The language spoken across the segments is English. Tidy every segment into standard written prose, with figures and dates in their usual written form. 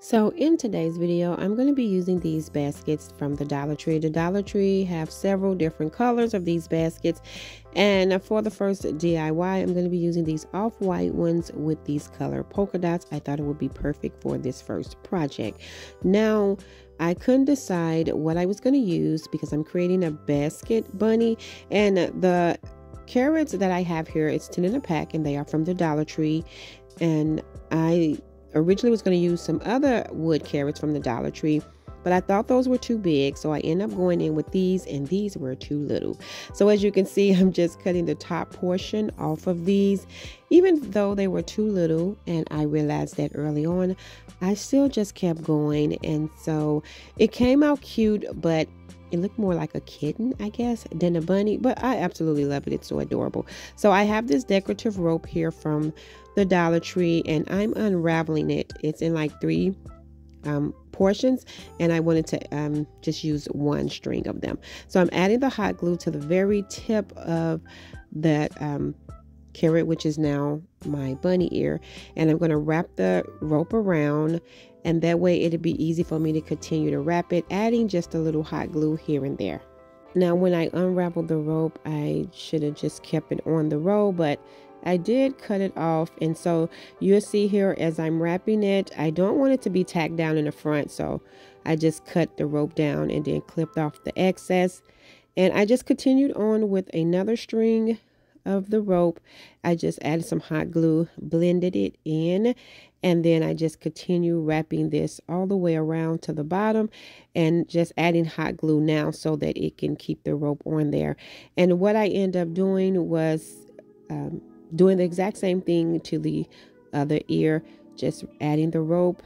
So in today's video, I'm going to be using these baskets from the Dollar Tree. The Dollar Tree have several different colors of these baskets. And for the first DIY, I'm going to be using these off-white ones with these color polka dots. I thought it would be perfect for this first project. Now, I couldn't decide what I was going to use because I'm creating a basket bunny. And the carrots that I have here, it's 10 in a pack, and they are from the Dollar Tree. And I originally was going to use some other wood carrots from the Dollar Tree, but I thought those were too big, so I ended up going in with these, and these were too little. So as you can see, I'm just cutting the top portion off of these. Even though they were too little, and I realized that early on, I still just kept going, and so it came out cute, but it looked more like a kitten, I guess, than a bunny, but I absolutely love it. It's so adorable. So I have this decorative rope here from the Dollar Tree, and I'm unraveling it. It's in like three portions, and I wanted to just use one string of them. So I'm adding the hot glue to the very tip of that carrot, which is now my bunny ear, and I'm going to wrap the rope around, and that way it'll be easy for me to continue to wrap it, adding just a little hot glue here and there. Now when I unraveled the rope, I should have just kept it on the row, but I did cut it off, and so you'll see here as I'm wrapping it, I don't want it to be tacked down in the front, so I just cut the rope down and then clipped off the excess, and I just continued on with another string of the rope. I just added some hot glue, blended it in, and then I just continue wrapping this all the way around to the bottom and just adding hot glue now so that it can keep the rope on there. And what I end up doing was doing the exact same thing to the other ear, just adding the rope,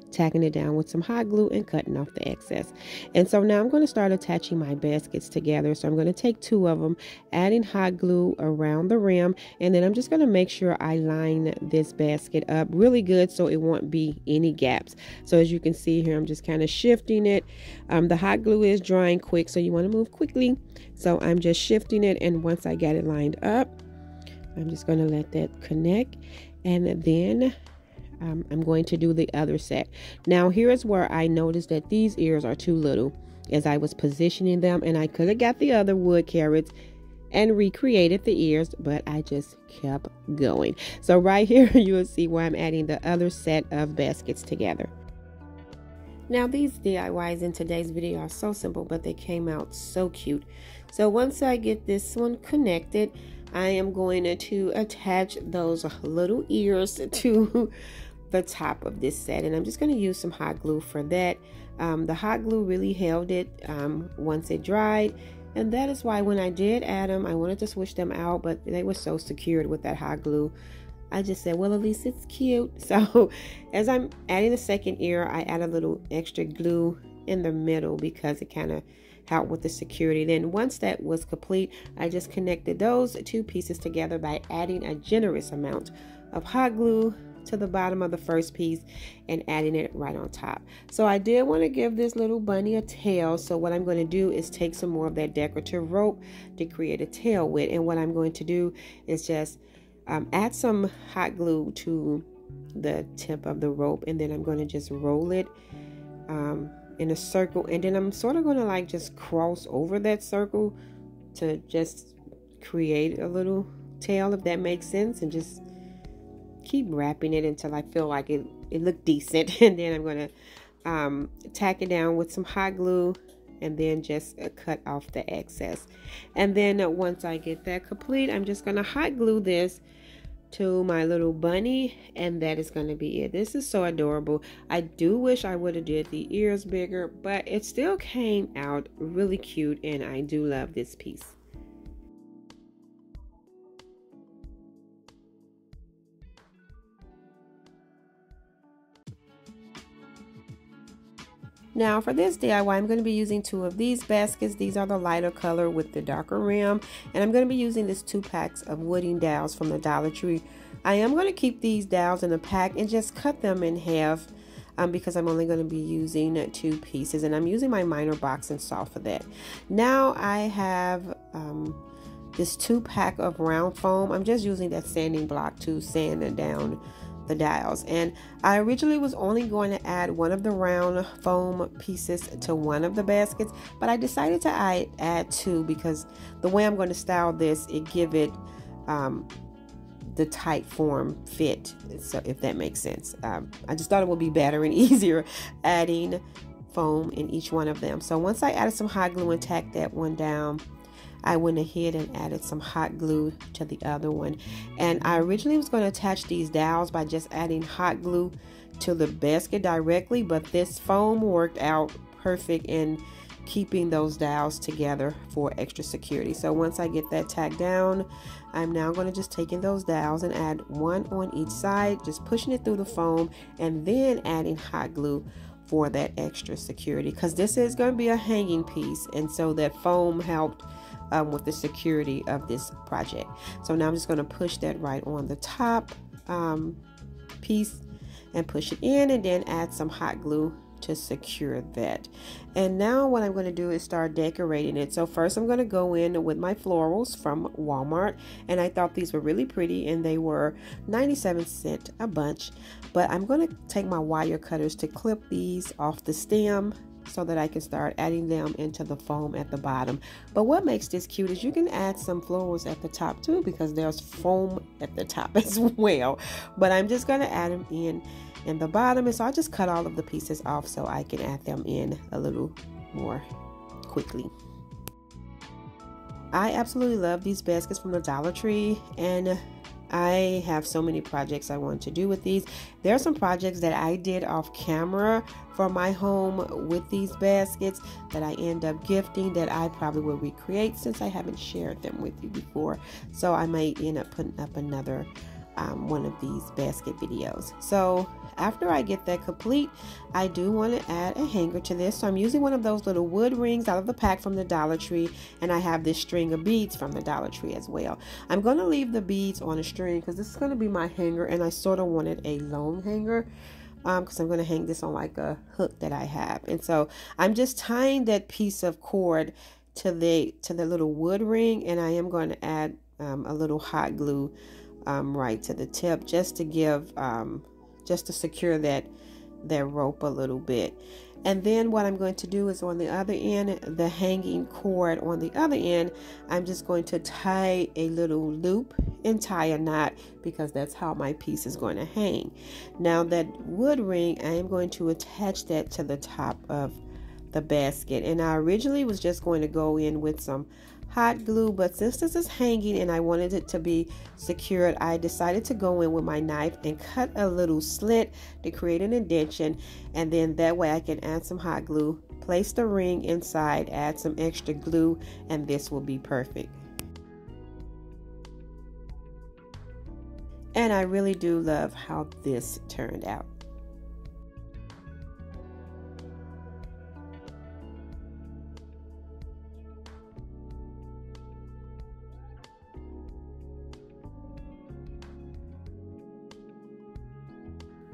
tacking it down with some hot glue and cutting off the excess. And so now I'm going to start attaching my baskets together. So I'm going to take two of them, adding hot glue around the rim, and then I'm just going to make sure I line this basket up really good so it won't be any gaps. So as you can see here, I'm just kind of shifting it. The hot glue is drying quick, so you want to move quickly. So I'm just shifting it, and once I get it lined up, I'm just going to let that connect, and then I'm going to do the other set. Now here's where I noticed that these ears are too little as I was positioning them, and I could have got the other wood carrots and recreated the ears, but I just kept going. So right here you will see where I'm adding the other set of baskets together. Now these DIYs in today's video are so simple, but they came out so cute. So once I get this one connected, I am going to attach those little ears to the top of this set, and I'm just going to use some hot glue for that. The hot glue really held it once it dried, and that is why when I did add them, I wanted to switch them out, but they were so secured with that hot glue. I just said, well, at least it's cute. So as I'm adding the second ear, I add a little extra glue in the middle because it kind of helped with the security. Then once that was complete, I just connected those two pieces together by adding a generous amount of hot glue to the bottom of the first piece and adding it right on top. So I did want to give this little bunny a tail, so what I'm going to do is take some more of that decorative rope to create a tail with, and what I'm going to do is just add some hot glue to the tip of the rope, and then I'm going to just roll it in a circle, and then I'm sort of going to like just cross over that circle to just create a little tail, if that makes sense, and just keep wrapping it until I feel like it looked decent. And then I'm going to tack it down with some hot glue and then just cut off the excess. And then once I get that complete, I'm just going to hot glue this to my little bunny, and that is going to be it. This is so adorable. I do wish I would have did the ears bigger, but it still came out really cute, and I do love this piece. Now for this DIY, I'm going to be using two of these baskets. These are the lighter color with the darker rim, and I'm going to be using this 2 packs of wooden dowels from the Dollar Tree. I am going to keep these dowels in a pack and just cut them in half because I'm only going to be using 2 pieces, and I'm using my minor boxing saw for that. Now I have this 2 pack of round foam. I'm just using that sanding block to sand down the dials. And I originally was only going to add one of the round foam pieces to one of the baskets, but I decided to add two because the way I'm going to style this, it give it the tight form fit, so if that makes sense. I just thought it would be better and easier adding foam in each one of them. So once I added some hot glue and tacked that one down, I went ahead and added some hot glue to the other one. And I originally was going to attach these dowels by just adding hot glue to the basket directly, but this foam worked out perfect in keeping those dowels together for extra security. So once I get that tacked down, I'm now going to just take in those dowels and add one on each side, just pushing it through the foam and then adding hot glue for that extra security, because this is going to be a hanging piece, and so that foam helped with the security of this project. So now I'm just going to push that right on the top piece and push it in, and then add some hot glue to secure that. And now what I'm going to do is start decorating it. So first I'm going to go in with my florals from Walmart, and I thought these were really pretty, and they were 97 cents a bunch. But I'm going to take my wire cutters to clip these off the stem so that I can start adding them into the foam at the bottom. But what makes this cute is you can add some florals at the top too, because there's foam at the top as well. But I'm just going to add them in the bottom, and so I just cut all of the pieces off so I can add them in a little more quickly. I absolutely love these baskets from the Dollar Tree, and I have so many projects I want to do with these. There are some projects that I did off camera for my home with these baskets that I end up gifting that I probably will recreate, since I haven't shared them with you before. So I might end up putting up another one of these basket videos. So after I get that complete, I do want to add a hanger to this. So I'm using one of those little wood rings out of the pack from the Dollar Tree, and I have this string of beads from the Dollar Tree as well. I'm going to leave the beads on a string because this is going to be my hanger, and I sort of wanted a long hanger because I'm going to hang this on like a hook that I have. And so I'm just tying that piece of cord to the little wood ring, and I am going to add a little hot glue right to the tip, just to give just to secure that rope a little bit. And then what I'm going to do is on the other end, the hanging cord on the other end, I'm just going to tie a little loop and tie a knot, because that's how my piece is going to hang. Now that wood ring, I am going to attach that to the top of the basket, and I originally was just going to go in with some hot glue, but since this is hanging and I wanted it to be secured, I decided to go in with my knife and cut a little slit to create an indentation, and then that way I can add some hot glue, place the ring inside, add some extra glue, and this will be perfect. And I really do love how this turned out.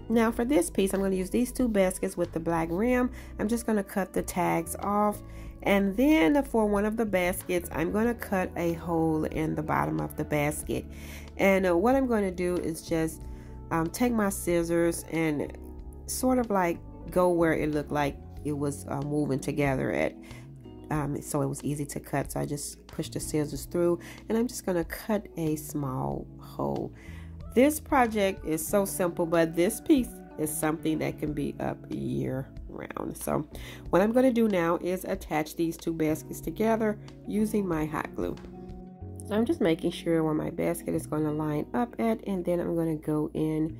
Now for this piece, I'm going to use these two baskets with the black rim. I'm just going to cut the tags off, and then for one of the baskets, I'm going to cut a hole in the bottom of the basket. And what I'm going to do is just take my scissors and sort of like go where it looked like it was moving together at, so it was easy to cut. So I just pushed the scissors through, and I'm just going to cut a small hole. This project is so simple, but this piece is something that can be up year round. So what I'm going to do now is attach these two baskets together using my hot glue. So I'm just making sure where my basket is going to line up at, and then I'm going to go in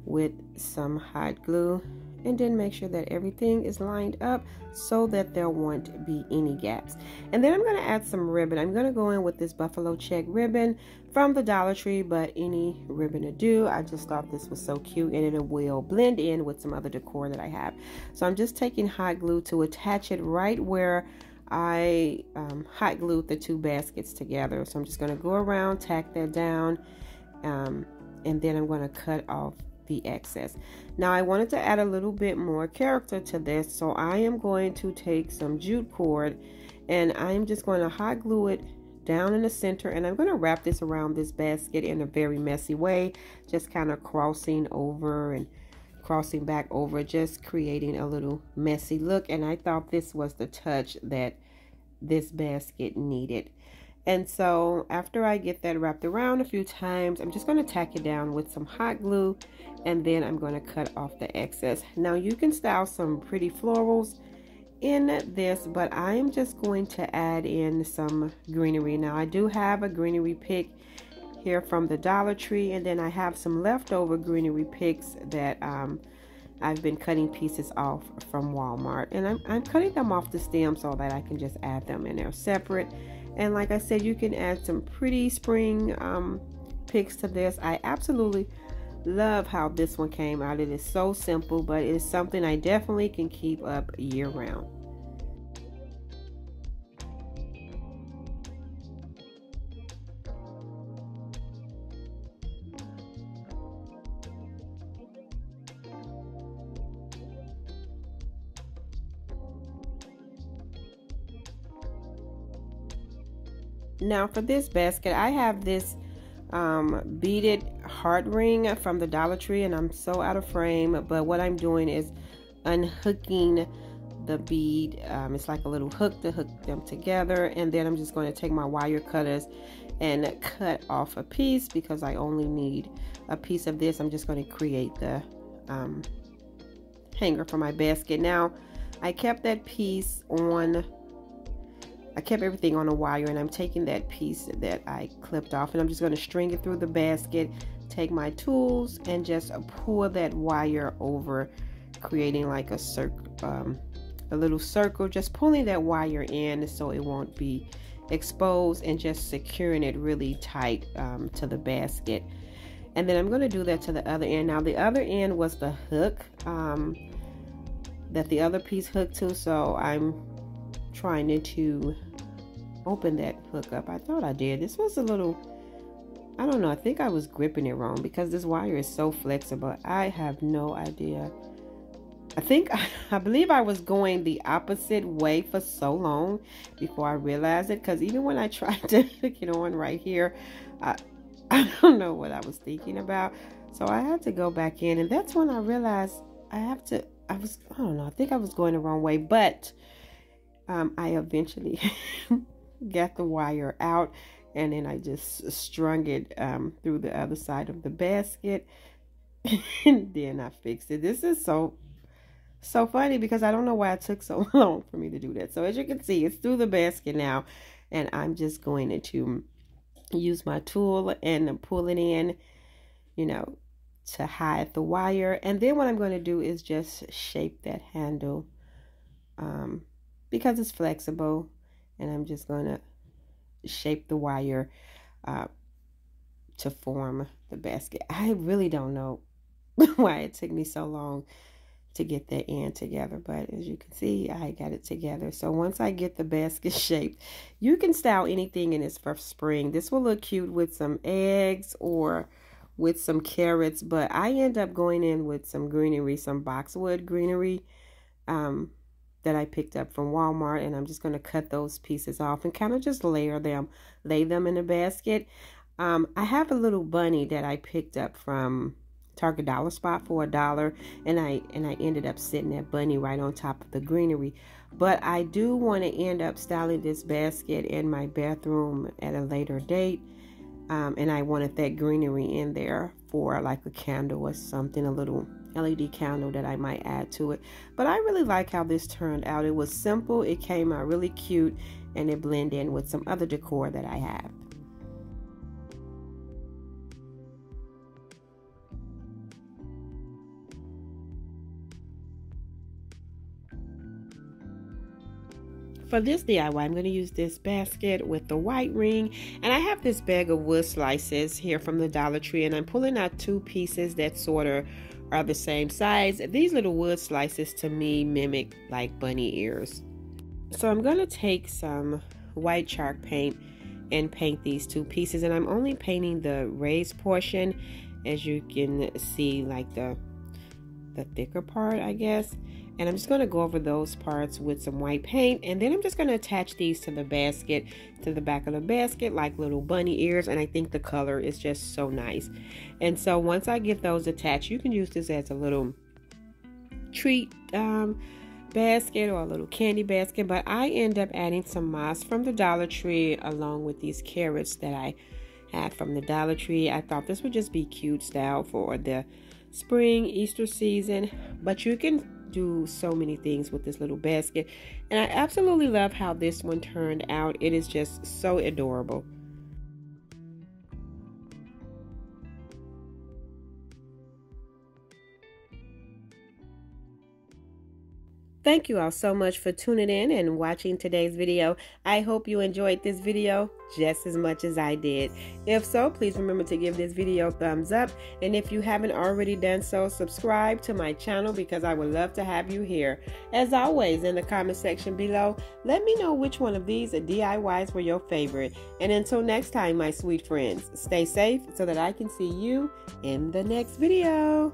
with some hot glue and then make sure that everything is lined up so that there won't be any gaps. And then I'm going to add some ribbon. I'm going to go in with this buffalo check ribbon from the Dollar Tree, but any ribbon to do. I just thought this was so cute, and it will blend in with some other decor that I have. So I'm just taking hot glue to attach it right where I hot glued the two baskets together. So I'm just going to go around, tack that down, and then I'm going to cut off the excess. Now I wanted to add a little bit more character to this, so I am going to take some jute cord and I'm just going to hot glue it down in the center, and I'm going to wrap this around this basket in a very messy way, just kind of crossing over and crossing back over, just creating a little messy look. And I thought this was the touch that this basket needed. And so after I get that wrapped around a few times, I'm just going to tack it down with some hot glue, and then I'm going to cut off the excess. Now you can style some pretty florals in this, but I am just going to add in some greenery. Now I do have a greenery pick here from the Dollar Tree, and then I have some leftover greenery picks that I've been cutting pieces off from Walmart, and I'm cutting them off the stem so that I can just add them in there separate. And like I said, you can add some pretty spring picks to this. I absolutely love how this one came out. It is so simple, but it is something I definitely can keep up year round. Now for this basket, I have this beaded heart ring from the Dollar Tree, and I'm so out of frame, but what I'm doing is unhooking the bead. It's like a little hook to hook them together, and then I'm just going to take my wire cutters and cut off a piece because I only need a piece of this. I'm just going to create the hanger for my basket. Now I kept that piece on, I kept everything on a wire, and I'm taking that piece that I clipped off, and I'm just going to string it through the basket, take my tools, and just pull that wire over, creating like a circle, a little circle, just pulling that wire in so it won't be exposed, and just securing it really tight to the basket. And then I'm going to do that to the other end. Now the other end was the hook that the other piece hooked to, so I'm trying to open that hook up. I thought I did. This was a little, I don't know, I think I was gripping it wrong because this wire is so flexible. I have no idea. I believe I was going the opposite way for so long before I realized it, because even when I tried to hook it on right here, I don't know what I was thinking about. So I had to go back in, and that's when I realized I don't know, I think I was going the wrong way, but I eventually got the wire out, and then I just strung it through the other side of the basket, and then I fixed it. This is so funny because I don't know why it took so long for me to do that. So as you can see, it's through the basket now, and I'm just going to use my tool and pull it in, you know, to hide the wire. And then what I'm going to do is just shape that handle because it's flexible, and I'm just going to shape the wire to form the basket. I really don't know why it took me so long to get that end together, but as you can see, I got it together. So once I get the basket shaped, you can style anything in this for spring. This will look cute with some eggs or with some carrots, but I end up going in with some greenery, some boxwood greenery that I picked up from Walmart, and I'm just going to cut those pieces off and kind of just lay them in the basket. I have a little bunny that I picked up from Target Dollar Spot for $1, and I ended up setting that bunny right on top of the greenery. But I do want to end up styling this basket in my bathroom at a later date, and I wanted that greenery in there for like a candle or something, a little LED candle that I might add to it. But I really like how this turned out. It was simple, it came out really cute, and it blended in with some other decor that I have. For this DIY, I'm going to use this basket with the white ring, and I have this bag of wood slices here from the Dollar Tree, and I'm pulling out two pieces that sort of are the same size. These little wood slices to me mimic like bunny ears. So I'm going to take some white chalk paint and paint these two pieces, and I'm only painting the raised portion. As you can see, like the the thicker part, I guess. And I'm just going to go over those parts with some white paint. And then I'm just going to attach these to the basket, to the back of the basket, like little bunny ears. And I think the color is just so nice. And so once I get those attached, you can use this as a little treat basket or a little candy basket. But I end up adding some moss from the Dollar Tree along with these carrots that I had from the Dollar Tree. I thought this would just be cute style for the spring Easter season, but you can do so many things with this little basket, and I absolutely love how this one turned out. It is just so adorable. Thank you all so much for tuning in and watching today's video. I hope you enjoyed this video just as much as I did. If so, please remember to give this video a thumbs up. And if you haven't already done so, subscribe to my channel because I would love to have you here. As always, in the comment section below, let me know which one of these DIYs were your favorite. And until next time, my sweet friends, stay safe so that I can see you in the next video.